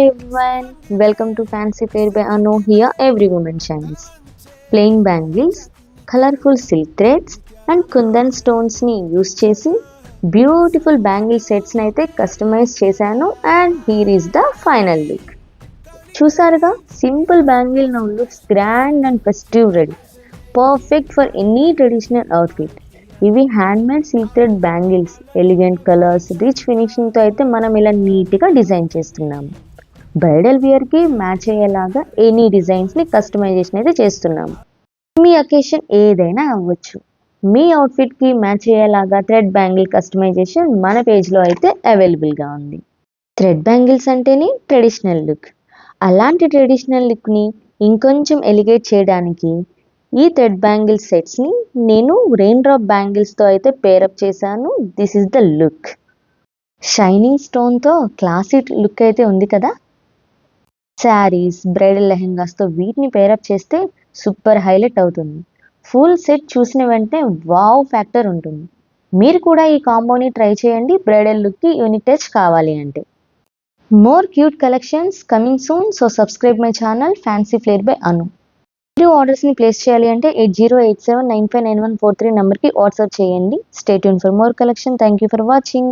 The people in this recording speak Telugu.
Everyone, welcome to Fancy Fair by Anu. Here, every woman shines. Plain bangles, colorful silk threads, and kundan stones ని యూస్ చేసి బ్యూటిఫుల్ బ్యాంగిల్ సెట్స్ ని అయితే కస్టమైజ్ చేశాను. And here is the final look. చూసారుగా, simple bangle now looks grand and festive ready, perfect for any traditional outfit. ఇవి handmade silk thread bangles, elegant colours, rich ఫినిషింగ్తో అయితే మనం ఇలా నీట్గా డిజైన్ చేస్తున్నాము. బ్రైడల్ వేర్కి మ్యాచ్ అయ్యేలాగా ఎనీ డిజైన్స్ని కస్టమైజేషన్ అయితే చేస్తున్నాము. మీ అకేషన్ ఏదైనా అవ్వచ్చు, మీ అవుట్ఫిట్కి మ్యాచ్ అయ్యేలాగా థ్రెడ్ బ్యాంగిల్ కస్టమైజేషన్ మన పేజ్లో అయితే అవైలబుల్గా ఉంది. థ్రెడ్ బ్యాంగిల్స్ అంటేనే ట్రెడిషనల్ లుక్. అలాంటి ట్రెడిషనల్ లుక్ని ఇంకొంచెం ఎలిగేట్ చేయడానికి ఈ థ్రెడ్ బ్యాంగిల్ సెట్స్ని నేను రెయిన్ డ్రాప్ బ్యాంగిల్స్తో అయితే పేరప్ చేశాను. This is the look. Shining స్టోన్తో క్లాసీ లుక్ అయితే ఉంది కదా. శారీస్, బ్రైడల్ లెహెంగాస్తో వీటిని పేరప్ చేస్తే సూపర్ హైలైట్ అవుతుంది. ఫుల్ సెట్ చూసిన వెంటనే వావ్ ఫ్యాక్టర్ ఉంటుంది. మీరు కూడా ఈ కాంబోని ట్రై చేయండి బ్రైడల్ లుక్కి యూనిక్ టచ్ కావాలి అంటే. More cute collections coming soon, so subscribe my channel fancy flair by Anu. మీరు ఆర్డర్స్ని ప్లేస్ చేయాలి అంటే 8087959143 నెంబర్కి వాట్సాప్ చేయండి. Stay tune for more collection. Thank you for watching.